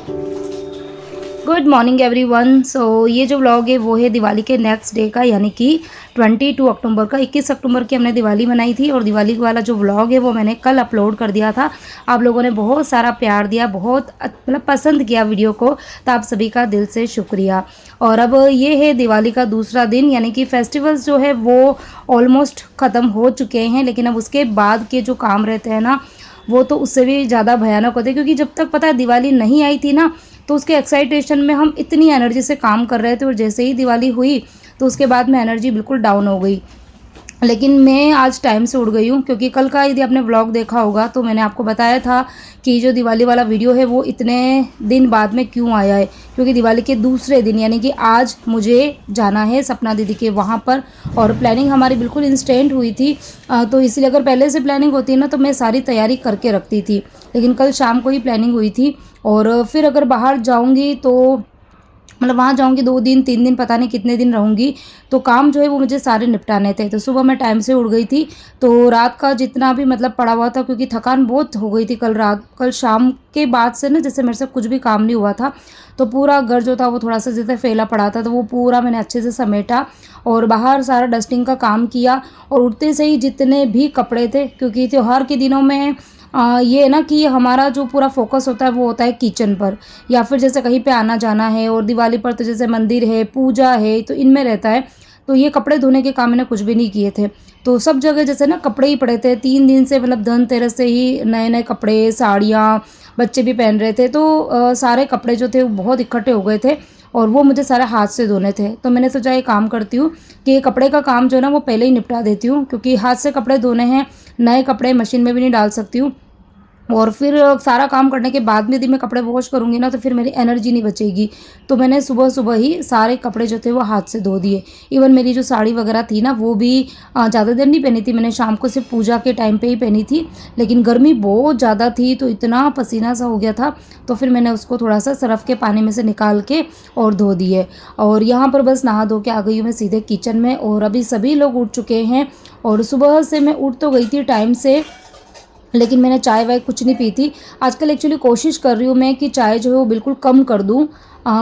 Good morning everyone. सो ये जो vlog है वो है दिवाली के नेक्स्ट डे का, यानी कि 22 अक्टूबर का। 21 अक्टूबर की हमने दिवाली मनाई थी और दिवाली वाला जो व्लॉग है वो मैंने कल अपलोड कर दिया था। आप लोगों ने बहुत सारा प्यार दिया, बहुत मतलब पसंद किया वीडियो को, तो आप सभी का दिल से शुक्रिया। और अब ये है दिवाली का दूसरा दिन, यानी कि फेस्टिवल्स जो है वो ऑलमोस्ट ख़त्म हो चुके हैं, लेकिन अब उसके बाद के जो काम रहते हैं ना वो तो उससे भी ज़्यादा भयानक होते हैं। क्योंकि जब तक पता है दिवाली नहीं आई थी ना, तो उसके एक्साइटेशन में हम इतनी एनर्जी से काम कर रहे थे, और जैसे ही दिवाली हुई तो उसके बाद में एनर्जी बिल्कुल डाउन हो गई। लेकिन मैं आज टाइम से उठ गई हूँ, क्योंकि कल का यदि आपने व्लॉग देखा होगा तो मैंने आपको बताया था कि जो दिवाली वाला वीडियो है वो इतने दिन बाद में क्यों आया है। क्योंकि दिवाली के दूसरे दिन यानी कि आज मुझे जाना है सपना दीदी के वहाँ पर, और प्लानिंग हमारी बिल्कुल इंस्टेंट हुई थी। तो इसलिए अगर पहले से प्लानिंग होती है ना तो मैं सारी तैयारी करके रखती थी, लेकिन कल शाम को ही प्लानिंग हुई थी। और फिर अगर बाहर जाऊँगी तो मतलब वहाँ जाऊँगी 2 दिन 3 दिन पता नहीं कितने दिन रहूँगी, तो काम जो है वो मुझे सारे निपटाने थे। तो सुबह मैं टाइम से उठ गई थी, तो रात का जितना भी मतलब पड़ा हुआ था, क्योंकि थकान बहुत हो गई थी कल रात, कल शाम के बाद से ना जैसे मेरे से कुछ भी काम नहीं हुआ था, तो पूरा घर जो था वो थोड़ा सा जैसे फैला पड़ा था, तो वो पूरा मैंने अच्छे से समेटा और बाहर सारा डस्टिंग का काम किया। और उठते से ही जितने भी कपड़े थे, क्योंकि त्योहार के दिनों में ये है ना कि हमारा जो पूरा फोकस होता है वो होता है किचन पर, या फिर जैसे कहीं पे आना जाना है, और दिवाली पर तो जैसे मंदिर है, पूजा है, तो इनमें रहता है। तो ये कपड़े धोने के काम मैंने कुछ भी नहीं किए थे, तो सब जगह जैसे ना कपड़े ही पड़े थे 3 दिन से। मतलब धनतेरस से ही नए नए कपड़े, साड़ियाँ बच्चे भी पहन रहे थे, तो सारे कपड़े जो थे वो बहुत इकट्ठे हो गए थे, और वो मुझे सारे हाथ से धोने थे। तो मैंने सोचा ये काम करती हूँ कि कपड़े का काम जो है ना वो पहले ही निपटा देती हूँ, क्योंकि हाथ से कपड़े धोने हैं, नए कपड़े मशीन में भी नहीं डाल सकती हूँ। और फिर सारा काम करने के बाद में यदि मैं कपड़े वॉश करूँगी ना तो फिर मेरी एनर्जी नहीं बचेगी। तो मैंने सुबह सुबह ही सारे कपड़े जो थे वो हाथ से धो दिए। इवन मेरी जो साड़ी वगैरह थी ना वो भी ज़्यादा देर नहीं पहनी थी, मैंने शाम को सिर्फ पूजा के टाइम पे ही पहनी थी। लेकिन गर्मी बहुत ज़्यादा थी तो इतना पसीना सा हो गया था, तो फिर मैंने उसको थोड़ा सा सरफ़ के पानी में से निकाल के और धो दिए। और यहाँ पर बस नहा धो के आ गई हूँ मैं सीधे किचन में, और अभी सभी लोग उठ चुके हैं। और सुबह से मैं उठ तो गई थी टाइम से, लेकिन मैंने चाय वाय कुछ नहीं पी थी। आजकल एक्चुअली कोशिश कर रही हूँ मैं कि चाय जो है वो बिल्कुल कम कर दूँ।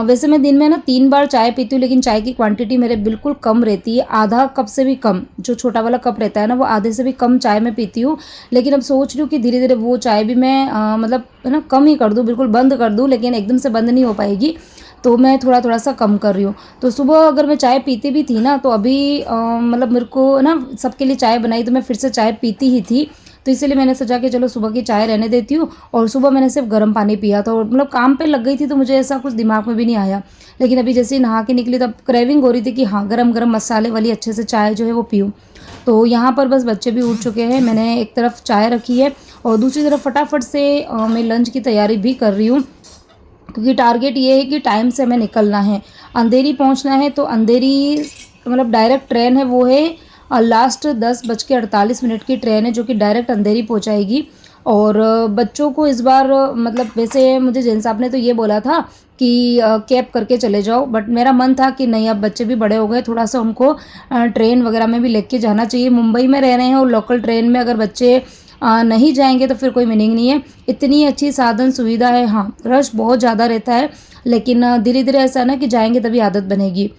वैसे मैं दिन में ना 3 बार चाय पीती हूँ, लेकिन चाय की क्वांटिटी मेरे बिल्कुल कम रहती है, आधा कप से भी कम। जो छोटा वाला कप रहता है ना वो आधे से भी कम चाय मैं पीती हूँ। लेकिन अब सोच रही हूँ कि धीरे धीरे वो चाय भी मैं मतलब है ना कम ही कर दूँ, बिल्कुल बंद कर दूँ, लेकिन एकदम से बंद नहीं हो पाएगी। तो मैं थोड़ा थोड़ा सा कम कर रही हूँ। तो सुबह अगर मैं चाय पीती भी थी ना तो अभी मतलब मेरे को ना सबके लिए चाय बनाई तो मैं फिर से चाय पीती ही थी। तो इसीलिए मैंने सोचा कि चलो सुबह की चाय रहने देती हूँ, और सुबह मैंने सिर्फ गर्म पानी पिया था, और मतलब काम पे लग गई थी तो मुझे ऐसा कुछ दिमाग में भी नहीं आया। लेकिन अभी जैसे ही नहा के निकली तब क्रेविंग हो रही थी कि हाँ गरम गरम मसाले वाली अच्छे से चाय जो है वो पीऊँ। तो यहाँ पर बस बच्चे भी उठ चुके हैं, मैंने एक तरफ चाय रखी है और दूसरी तरफ फटाफट से मैं लंच की तैयारी भी कर रही हूँ। क्योंकि टारगेट ये है कि टाइम से हमें निकलना है, अंधेरी पहुंचना है। तो अंधेरी मतलब डायरेक्ट ट्रेन है वो है लास्ट 10:48 की ट्रेन है जो कि डायरेक्ट अंधेरी पहुंचाएगी। और बच्चों को इस बार मतलब वैसे मुझे जैन साहब ने तो ये बोला था कि कैब करके चले जाओ, बट मेरा मन था कि नहीं अब बच्चे भी बड़े हो गए, थोड़ा सा उनको ट्रेन वगैरह में भी लेके जाना चाहिए। मुंबई में रह रहे हैं और लोकल ट्रेन में अगर बच्चे नहीं जाएंगे तो फिर कोई मीनिंग नहीं है। इतनी अच्छी साधन सुविधा है, हाँ रश बहुत ज़्यादा रहता है, लेकिन धीरे धीरे ऐसा ना कि जाएंगे तभी आदत बनेगी।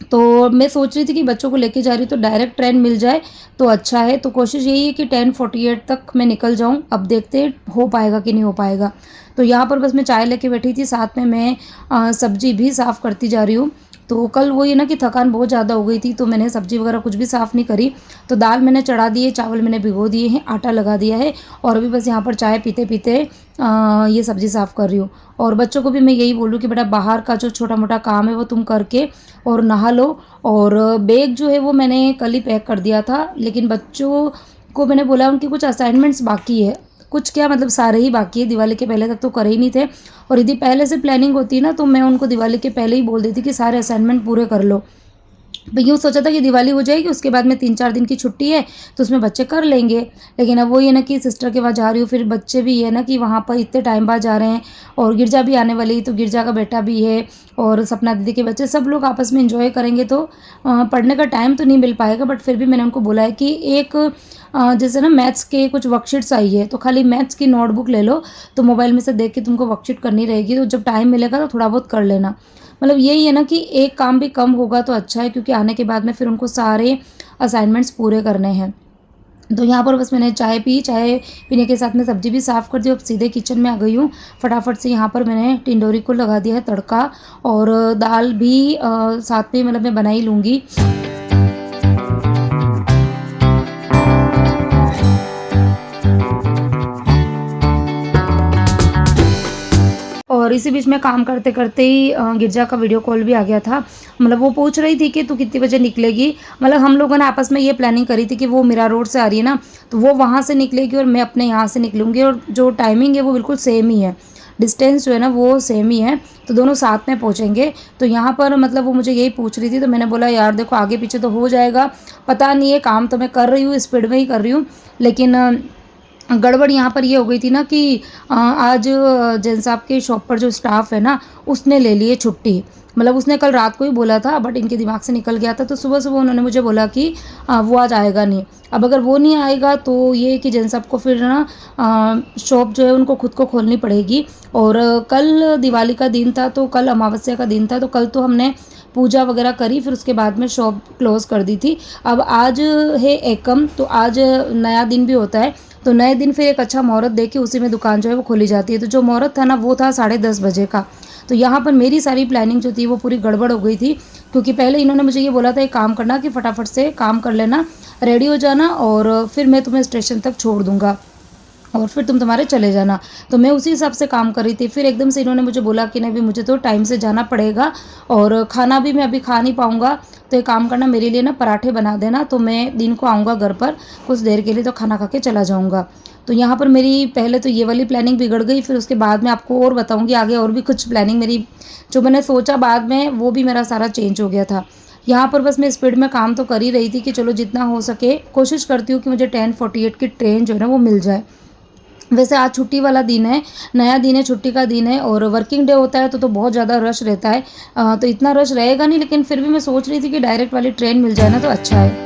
तो मैं सोच रही थी कि बच्चों को लेके जा रही हूँ तो डायरेक्ट ट्रेन मिल जाए तो अच्छा है। तो कोशिश यही है कि 10:48 तक मैं निकल जाऊँ, अब देखते हैं हो पाएगा कि नहीं हो पाएगा। तो यहाँ पर बस मैं चाय लेके बैठी थी, साथ में मैं सब्जी भी साफ़ करती जा रही हूँ। तो कल वही ना कि थकान बहुत ज़्यादा हो गई थी तो मैंने सब्जी वगैरह कुछ भी साफ़ नहीं करी। तो दाल मैंने चढ़ा दी है, चावल मैंने भिगो दिए हैं, आटा लगा दिया है, और अभी बस यहाँ पर चाय पीते पीते ये सब्ज़ी साफ़ कर रही हूँ। और बच्चों को भी मैं यही बोलूँ कि बेटा बाहर का जो छोटा मोटा काम है वो तुम करके और नहा लो। और बैग जो है वो मैंने कल ही पैक कर दिया था, लेकिन बच्चों को मैंने बोला उनकी कुछ असाइनमेंट्स बाकी है, कुछ क्या मतलब सारे ही बाकी है, दिवाली के पहले तक तो करे ही नहीं थे। और यदि पहले से प्लानिंग होती ना तो मैं उनको दिवाली के पहले ही बोल देती कि सारे असाइनमेंट पूरे कर लो। तो यूँ सोचा था कि दिवाली हो जाएगी उसके बाद में 3-4 दिन की छुट्टी है तो उसमें बच्चे कर लेंगे। लेकिन अब वो ये ना कि सिस्टर के वहाँ जा रही हूँ, फिर बच्चे भी है ना कि वहाँ पर इतने टाइम बाद जा रहे हैं, और गिरजा भी आने वाली, तो गिरजा का बेटा भी है और सपना दीदी के बच्चे, सब लोग आपस में इंजॉय करेंगे। तो पढ़ने का टाइम तो नहीं मिल पाएगा, बट फिर भी मैंने उनको बोला है कि एक जैसे ना मैथ्स के कुछ वर्कशीट्स आई है, तो खाली मैथ्स की नोटबुक ले लो, तो मोबाइल में से देख के तुमको वर्कशीट करनी रहेगी, तो जब टाइम मिलेगा तो थोड़ा बहुत कर लेना। मतलब यही है ना कि एक काम भी कम होगा तो अच्छा है, क्योंकि आने के बाद में फिर उनको सारे असाइनमेंट्स पूरे करने हैं। तो यहाँ पर बस मैंने चाय पी, चाय पीने के साथ में सब्ज़ी भी साफ़ कर दी। अब सीधे किचन में आ गई हूँ। फटाफट से यहाँ पर मैंने टिंडोरी को लगा दिया है तड़का, और दाल भी साथ में मतलब मैं बना ही लूँगी। और इसी बीच में काम करते-करते ही गिरजा का वीडियो कॉल भी आ गया था। मतलब वो पूछ रही थी कि तू कितनी बजे निकलेगी? मतलब हम लोगों ने आपस में ये प्लानिंग करी थी कि वो मीरा रोड से आ रही है ना, तो वो वहाँ से निकलेगी और मैं अपने यहाँ से निकलूँगी, और जो टाइमिंग है वो बिल्कुल सेम ही है। डिस्टेंस जो है ना वो सेम ही है, तो दोनों साथ में पहुँचेंगे। तो यहाँ पर मतलब वो मुझे यही पूछ रही थी, तो मैंने बोला यार देखो आगे-पीछे तो हो जाएगा, पता नहीं है, काम तो मैं कर रही हूँ, स्पीड में ही कर रही हूँ। लेकिन गड़बड़ यहाँ पर ये हो गई थी ना कि आज जैन साहब के शॉप पर जो स्टाफ है ना, उसने ले ली है छुट्टी। मतलब उसने कल रात को ही बोला था, बट इनके दिमाग से निकल गया था, तो सुबह-सुबह उन्होंने मुझे बोला कि वो आज आएगा नहीं। अब अगर वो नहीं आएगा तो ये है कि जैन साहब को फिर ना शॉप जो है उनको खुद को खोलनी पड़ेगी। और कल दिवाली का दिन था, तो कल अमावस्या का दिन था, तो कल तो हमने पूजा वगैरह करी, फिर उसके बाद में शॉप क्लोज़ कर दी थी। अब आज है एकम, तो आज नया दिन भी होता है, तो नए दिन फिर एक अच्छा मुहूर्त देख के उसी में दुकान जो है वो खोली जाती है। तो जो मुहूर्त था ना वो था 10:30 बजे का। तो यहाँ पर मेरी सारी प्लानिंग जो थी वो पूरी गड़बड़ हो गई थी, क्योंकि पहले इन्होंने मुझे ये बोला था एक काम करना कि फटाफट से काम कर लेना, रेडी हो जाना, और फिर मैं तुम्हें स्टेशन तक छोड़ दूँगा और फिर तुम तुम्हारे चले जाना। तो मैं उसी हिसाब से काम कर रही थी। फिर एकदम से इन्होंने मुझे बोला कि नहीं, भी मुझे तो टाइम से जाना पड़ेगा, और खाना भी मैं अभी खा नहीं पाऊँगा, तो एक काम करना, मेरे लिए ना पराठे बना देना, तो मैं दिन को आऊँगा घर पर कुछ देर के लिए, तो खाना खा के चला जाऊँगा। तो यहाँ पर मेरी पहले तो ये वाली प्लानिंग बिगड़ गई, फिर उसके बाद में आपको और बताऊँगी आगे, और भी कुछ प्लानिंग मेरी जो मैंने सोचा बाद में वो भी मेरा सारा चेंज हो गया था। यहाँ पर बस मैं स्पीड में काम तो कर ही रही थी कि चलो जितना हो सके कोशिश करती हूँ कि मुझे 10:48 की ट्रेन जो है ना वो मिल जाए। वैसे आज छुट्टी वाला दिन है, नया दिन है, छुट्टी का दिन है, और वर्किंग डे होता है तो बहुत ज़्यादा रश रहता है। तो इतना रश रहेगा नहीं, लेकिन फिर भी मैं सोच रही थी कि डायरेक्ट वाली ट्रेन मिल जाए ना तो अच्छा है।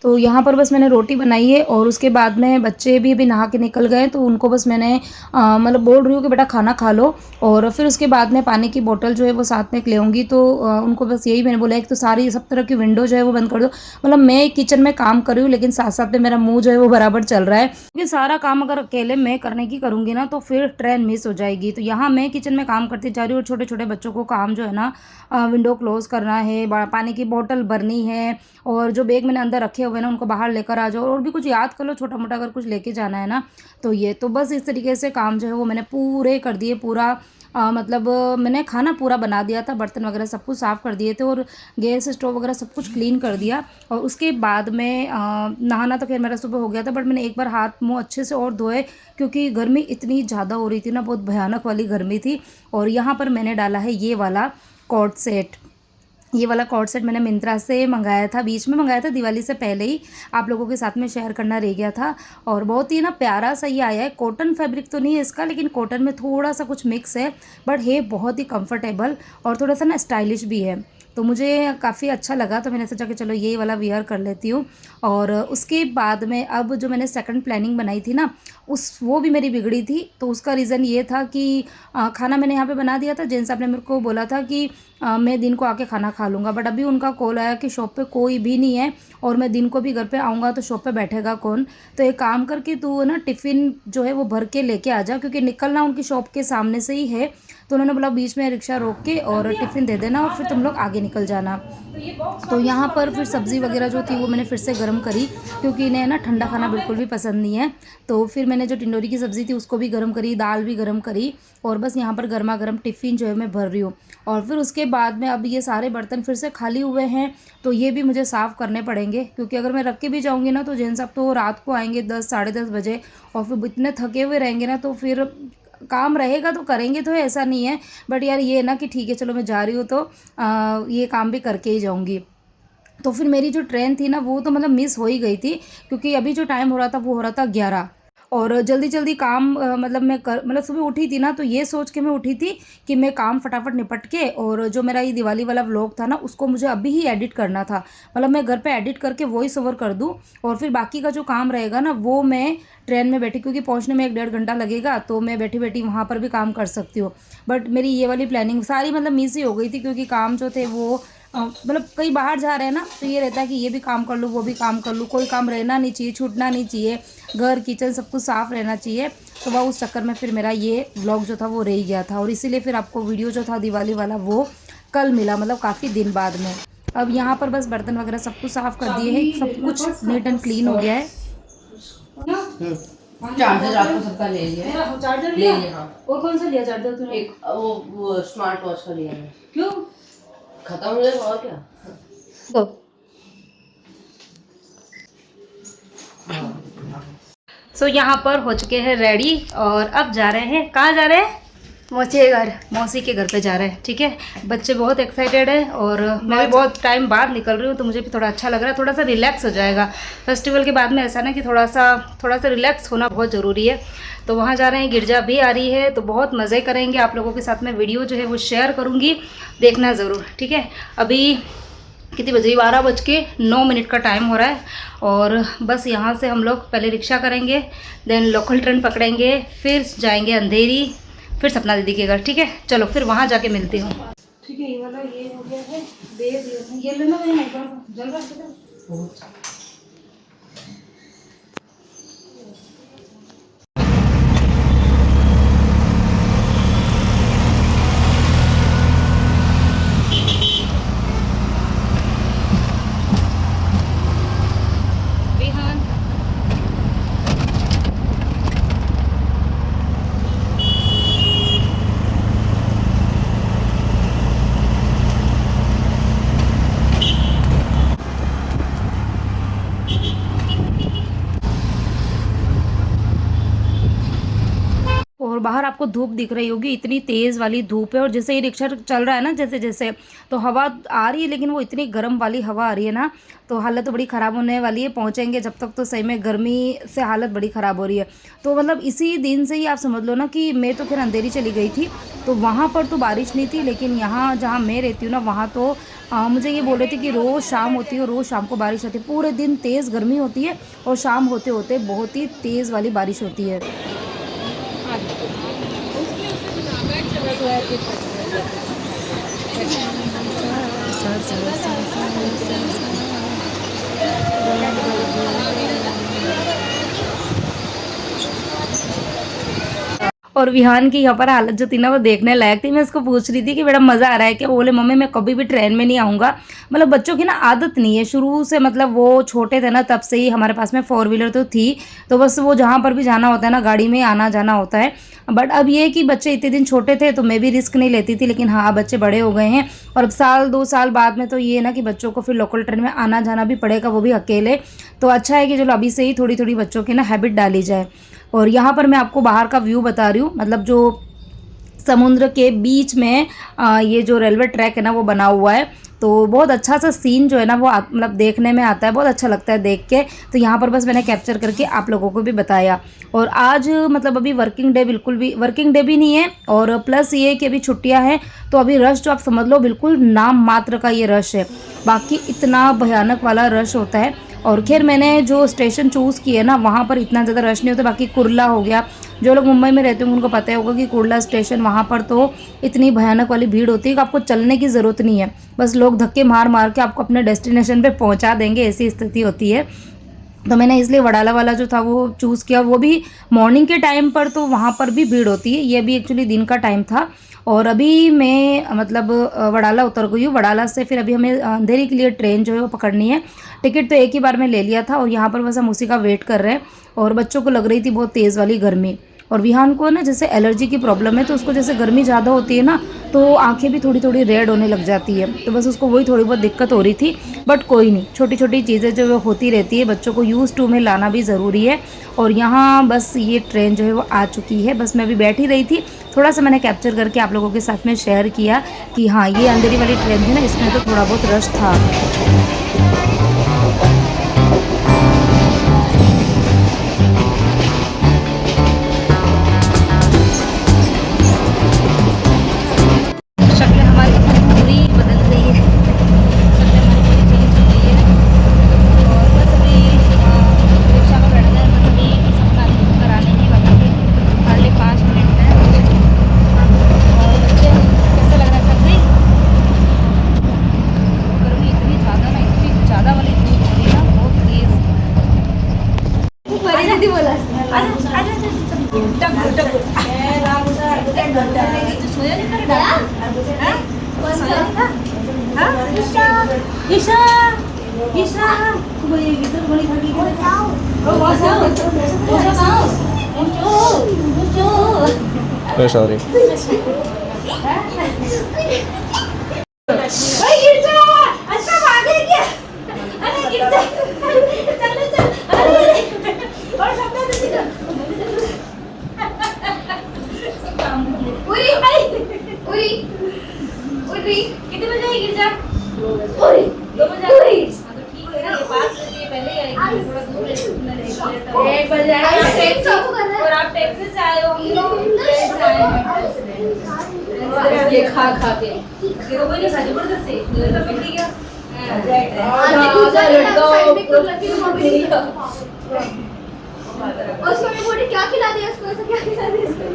तो यहाँ पर बस मैंने रोटी बनाई है, और उसके बाद में बच्चे भी अभी नहा के निकल गए, तो उनको बस मैंने मतलब बोल रही हूँ कि बेटा खाना खा लो, और फिर उसके बाद में पानी की बोतल जो है वो साथ में ले आऊँगी। तो उनको बस यही मैंने बोला है कि तो सारी सब तरह की विंडो जो है वो बंद कर दो। मतलब मैं किचन में काम कर रही हूँ, लेकिन साथ साथ में मेरा मुँह जो है वो बराबर चल रहा है, क्योंकि सारा काम अगर अकेले मैं करने की करूँगी ना तो फिर ट्रेन मिस हो जाएगी। तो यहाँ मैं किचन में काम करती जा रही हूँ, और छोटे छोटे बच्चों को काम जो है ना विंडो क्लोज़ करना है, पानी की बोतल भरनी है, और जो बैग मैंने अंदर रखे हुए हैं ना उनको बाहर लेकर आ जाओ, और भी कुछ याद कर लो छोटा मोटा अगर कुछ लेके जाना है ना। तो ये तो बस इस तरीके से काम जो है वो मैंने पूरे कर दिए। पूरा मतलब मैंने खाना पूरा बना दिया था, बर्तन वगैरह सब कुछ साफ़ कर दिए थे, और गैस स्टोव वगैरह सब कुछ क्लीन कर दिया। और उसके बाद में नहाना तो खैर मेरा सुबह हो गया था, बट मैंने एक बार हाथ मुँह अच्छे से और धोए, क्योंकि गर्मी इतनी ज़्यादा हो रही थी ना, बहुत भयानक वाली गर्मी थी। और यहाँ पर मैंने डाला है ये वाला कॉर्ड सेट। ये वाला कॉर्ड सेट मैंने मिंत्रा से मंगाया था, बीच में मंगाया था, दिवाली से पहले ही आप लोगों के साथ में शेयर करना रह गया था। और बहुत ही ना प्यारा सा ये आया है, कॉटन फैब्रिक तो नहीं है इसका, लेकिन कॉटन में थोड़ा सा कुछ मिक्स है, बट है बहुत ही कंफर्टेबल और थोड़ा सा ना स्टाइलिश भी है। तो मुझे काफ़ी अच्छा लगा, तो मैंने सोचा कि चलो ये वाला वियर कर लेती हूँ। और उसके बाद में अब जो मैंने सेकंड प्लानिंग बनाई थी ना, वो भी मेरी बिगड़ी थी। तो उसका रीज़न ये था कि खाना मैंने यहाँ पे बना दिया था, जेन साहब ने मेरे को बोला था कि मैं दिन को आके खाना खा लूँगा, बट अभी उनका कॉल आया कि शॉप पे कोई भी नहीं है, और मैं दिन को भी घर पे आऊँगा तो शॉप पे बैठेगा कौन। तो एक काम करके तू ना टिफ़िन जो है वो भर के लेके आ जा, क्योंकि निकलना उनकी शॉप के सामने से ही है। तो उन्होंने बोला बीच में रिक्शा रोक के और टिफ़िन दे देना, और फिर तुम लोग आगे निकल जाना। तो यहाँ पर फिर सब्ज़ी वगैरह जो थी वो मैंने फिर से गर्म करी, क्योंकि इन्हें ना ठंडा खाना बिल्कुल भी पसंद नहीं है। तो फिर मैंने जो टिंडोरी की सब्ज़ी थी उसको भी गर्म करी, दाल भी गर्म करी, और बस यहाँ पर गर्मा गर्म टिफ़िन जो है मैं भर रही हूँ। और फिर उसके बाद में अब ये सारे बर्तन फिर से खाली हुए हैं, तो ये भी मुझे साफ़ करने पड़ेंगे, क्योंकि अगर मैं रख के भी जाऊँगी ना तो जेन साहब तो रात को आएंगे 10 साढ़े 10 बजे, और फिर इतने थके हुए रहेंगे ना, तो फिर काम रहेगा तो करेंगे, तो ऐसा नहीं है। बट यार ये ना कि ठीक है चलो मैं जा रही हूँ तो ये काम भी करके ही जाऊँगी। तो फिर मेरी जो ट्रेन थी ना वो तो मतलब मिस हो ही गई थी, क्योंकि अभी जो टाइम हो रहा था वो हो रहा था 11, और जल्दी जल्दी काम मतलब मतलब सुबह उठी थी ना, तो ये सोच के मैं उठी थी कि मैं काम फटाफट निपट के, और जो मेरा ये दिवाली वाला व्लॉग था ना उसको मुझे अभी ही एडिट करना था। मतलब मैं घर पे एडिट करके वॉइस ओवर कर दूँ, और फिर बाकी का जो काम रहेगा ना वो मैं ट्रेन में बैठी, क्योंकि पहुंचने में 1-1.5 घंटा लगेगा, तो मैं बैठी बैठी वहाँ पर भी काम कर सकती हूँ। बट मेरी ये वाली प्लानिंग सारी मतलब मिस ही हो गई थी, क्योंकि काम जो थे वो मतलब कहीं बाहर जा रहे हैं ना, तो ये रहता है कि ये भी काम कर लूँ वो भी काम कर लूँ, कोई काम रहना नहीं चाहिए, छूटना नहीं चाहिए, घर किचन सब कुछ साफ़ रहना चाहिए। तो वह उस चक्कर में फिर मेरा ये व्लॉग जो था वो रह गया था, और इसीलिए फिर आपको वीडियो जो था दिवाली वाला वो कल मिला, मतलब काफ़ी दिन बाद में। अब यहाँ पर बस बर्तन वगैरह सब कुछ साफ़ कर दिए हैं, सब कुछ नीट एंड क्लीन हो गया है। चार्जर आपको सबका ले लिया है। चार्जर ले लिया। हाँ। वो कौन सा लिया चार्जर तूने? एक वो स्मार्ट वॉच का लिया है। क्यों? खत्म हो जाएगा और क्या। सो यहाँ पर हो चुके हैं रेडी, और अब जा रहे हैं, कहाँ जा रहे हैं? मौसी के घर। मौसी के घर पे जा रहे हैं, ठीक है। बच्चे बहुत एक्साइटेड है, और मैं भी बहुत टाइम बाद निकल रही हूँ, तो मुझे भी थोड़ा अच्छा लग रहा है, थोड़ा सा रिलैक्स हो जाएगा फेस्टिवल के बाद में। ऐसा ना कि थोड़ा सा रिलैक्स होना बहुत ज़रूरी है। तो वहाँ जा रहे हैं, गिरजा भी आ रही है, तो बहुत मज़े करेंगे। आप लोगों के साथ में वीडियो जो है वो शेयर करूँगी, देखना ज़रूर, ठीक है। अभी कितनी बज रही? 12:09 का टाइम हो रहा है, और बस यहाँ से हम लोग पहले रिक्शा करेंगे, देन लोकल ट्रेन पकड़ेंगे, फिर जाएंगे अंधेरी, फिर सपना दीदी के घर, ठीक है। चलो फिर वहाँ जाके मिलती हूँ, ठीक है। ये वाला ये हो गया है, दे दिया, ये लेना मैंने जल रहा है। और बाहर आपको धूप दिख रही होगी, इतनी तेज़ वाली धूप है, और जैसे ये रिक्शा चल रहा है ना, जैसे जैसे तो हवा आ रही है, लेकिन वो इतनी गर्म वाली हवा आ रही है ना, तो हालत तो बड़ी ख़राब होने वाली है। पहुंचेंगे जब तक तो सही में गर्मी से हालत बड़ी ख़राब हो रही है। तो मतलब इसी दिन से ही आप समझ लो ना कि मैं तो खैर अंधेरी चली गई थी, तो वहाँ पर तो बारिश नहीं थी, लेकिन यहाँ जहाँ मैं रहती हूँ ना वहाँ तो मुझे ये बोल रहे थे कि रोज़ शाम होती है, रोज़ शाम को बारिश होती है, पूरे दिन तेज़ गर्मी होती है, और शाम होते होते बहुत ही तेज़ वाली बारिश होती है। और विहान की यहाँ पर हालत जो थी ना वो देखने लायक थी। मैं उसको पूछ रही थी कि बेटा मज़ा आ रहा है क्या? बोले मम्मी मैं कभी भी ट्रेन में नहीं आऊँगा। मतलब बच्चों की ना आदत नहीं है शुरू से, मतलब वो छोटे थे ना तब से ही हमारे पास में 4 व्हीलर तो थी, तो बस वो जहाँ पर भी जाना होता है ना गाड़ी में आना जाना होता है। बट अब ये कि बच्चे इतने दिन छोटे थे तो मैं भी रिस्क नहीं लेती थी, लेकिन हाँ बच्चे बड़े हो गए हैं, और अब 1-2 साल बाद में तो ये ना कि बच्चों को फिर लोकल ट्रेन में आना जाना भी पड़ेगा, वो भी अकेले। तो अच्छा है कि चलो अभी से ही थोड़ी थोड़ी बच्चों की ना हैबिट डाली जाए। और यहाँ पर मैं आपको बाहर का व्यू बता रही हूँ, मतलब जो समुद्र के बीच में ये जो रेलवे ट्रैक है ना वो बना हुआ है, तो बहुत अच्छा सा सीन जो है ना वो मतलब देखने में आता है, बहुत अच्छा लगता है देख के। तो यहाँ पर बस मैंने कैप्चर करके आप लोगों को भी बताया। और आज मतलब अभी वर्किंग डे, बिल्कुल भी वर्किंग डे भी नहीं है, और प्लस ये कि अभी छुट्टियाँ हैं, तो अभी रश जो आप समझ लो बिल्कुल नाम मात्र का ये रश है, बाकी इतना भयानक वाला रश होता है। और खैर मैंने जो स्टेशन चूज़ किया ना वहाँ पर इतना ज़्यादा रश नहीं होता। बाकी कुर्ला हो गया, जो लोग मुंबई में रहते होंगे उनको पता होगा कि कुर्ला स्टेशन, वहाँ पर तो इतनी भयानक वाली भीड़ होती है कि आपको चलने की ज़रूरत नहीं है, बस लोग धक्के मार मार के आपको अपने डेस्टिनेशन पे पहुँचा देंगे, ऐसी स्थिति होती है। तो मैंने इसलिए वडाला वाला जो था वो चूज़ किया, वो भी मॉर्निंग के टाइम पर, तो वहाँ पर भी भीड़ होती है, ये भी एक्चुअली दिन का टाइम था। और अभी मैं मतलब वडाला उतर गई हूँ। वडाला से फिर अभी हमें अंधेरी के लिए ट्रेन जो है वो पकड़नी है। टिकट तो एक ही बार में ले लिया था, और यहाँ पर बस हम उसी का वेट कर रहे हैं। और बच्चों को लग रही थी बहुत तेज़ वाली गर्मी, और विहान को ना जैसे एलर्जी की प्रॉब्लम है, तो उसको जैसे गर्मी ज़्यादा होती है ना तो आंखें भी थोड़ी थोड़ी रेड होने लग जाती है, तो बस उसको वही थोड़ी बहुत दिक्कत हो रही थी। बट कोई नहीं, छोटी छोटी चीज़ें जो होती रहती है, बच्चों को यूज़ टू में लाना भी ज़रूरी है। और यहाँ बस ये ट्रेन जो है वो आ चुकी है, बस मैं अभी बैठी रही थी, थोड़ा सा मैंने कैप्चर करके आप लोगों के साथ में शेयर किया कि हाँ ये अंधेरी वाली ट्रेन थी ना, इसमें तो थोड़ा बहुत रश था। सोया नहीं था सोया नहीं था ईशा ईशा ईशा ये गीत बड़ी थकी सॉरी कितने बजे आई गिरजा? 2 बजे आई। हाँ तो ठीक है ना, ये पास लगी है, पहले ही आएगी, थोड़ा दूर है, इतना लेट है। 1 बजे आई और आप टैक्सी से आए हो, हम लोग ट्रेन से आए हैं। ये खा के देखो कोई नहीं खा जबरदस्ती ये तो मिल गया। उसको मैं बोली क्या खिला दिया उसको, ऐसा क्या खिला दिया इसको?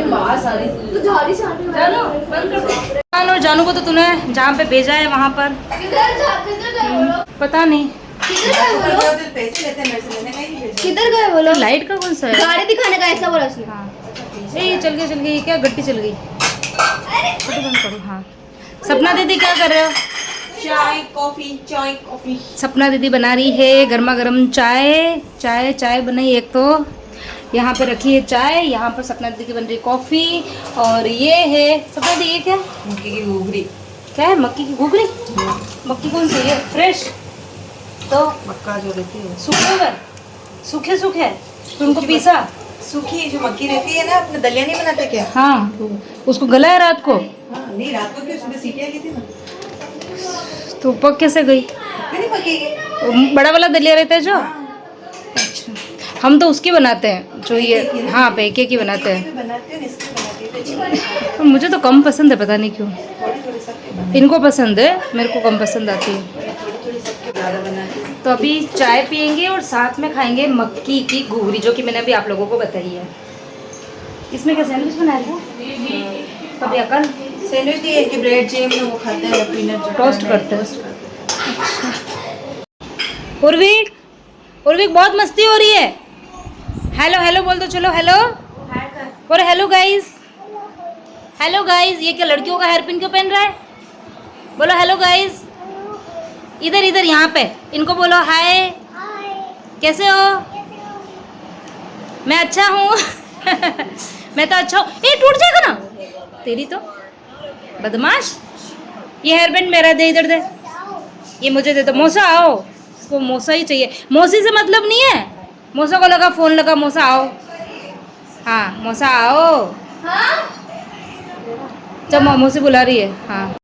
बाहर सारी तो झाड़ी से आने वाला जानो बंद कर दो। और जानू को तो तूने जहाँ पे भेजा है वहाँ पर किधर गए वो लोग? पता नहीं किधर गए वो लोग? पैसे लेते हैं मेरे से, मैंने कहीं नहीं भेजा। किधर गए वो लोग? लाइट का कौन सा है? गाड़ी दिखाने का ऐसा बोला उसने। हाँ ये चल गई ये क्या गट्टी चल गई। फोटो बंद करो। हाँ सपना दीदी क्या कर रहे हो? चाय कॉफी। सपना दीदी बना रही है गर्मा गर्म चाय बनाई। एक तो यहाँ पे रखी है चाय, यहाँ पर सपना दीदी की बन रही है कॉफ़ी और ये है सपना दीदी ये क्या मक्की की घूगरी। क्या है? मक्की की घुघरी। मक्की कौन सी है? फ्रेश तो मक्का जो रहती है सूखे तो उनको पीसा। सूखी जो मक्की रहती है ना, अपने दलिया नहीं बनाते क्या? हाँ उसको गला है रात को, हाँ नहीं, रात को क्यों, सुबह सीटियाँ की थी ना, तो पक कैसे गई? नहीं पकेगी। बड़ा वाला दलिया रहता है जो। अच्छा हम तो उसकी बनाते हैं जो ये, हाँ पैके की बनाते हैं। बनाते हैं, इसकी बनाती है तो अच्छी बनती है। मुझे तो कम पसंद है, पता नहीं क्यों। थोड़ी सबके इनको पसंद है, मेरे को कम पसंद आती है। थोड़ी सबके ज़्यादा बनाती है। तो अभी चाय पियेंगे और साथ में खाएंगे मक्की की घुघरी, जो कि मैंने अभी आप लोगों को बताई है। इसमें क्या सैंडविच बनाया था? कभी अकल सैंडविच नहीं है कि ब्रेड जैम में वो खाते हैं, पीनट टोस्ट करते हैं। उर्विक बहुत मस्ती हो रही है। हेलो बोल दो, चलो हेलो बोलो। हेलो गाइस ये क्या लड़कियों का हेयर पिन क्यों पहन रहा है? बोलो हेलो गाइस। इधर यहाँ पे इनको बोलो हाय, कैसे हो? मैं अच्छा हूँ। मैं तो अच्छा हूँ। ये टूट जाएगा ना तेरी तो बदमाश। ये हेयर बैंड मेरा दे, इधर दे, ये मुझे दे दो। मौसा आओ, इसको मौसा ही चाहिए। मौसी से मतलब नहीं है, मौसा को लगा फोन लगा, मौसा आओ। हाँ मौसा आओ। हाँ? जब मौसी बुला रही है। हाँ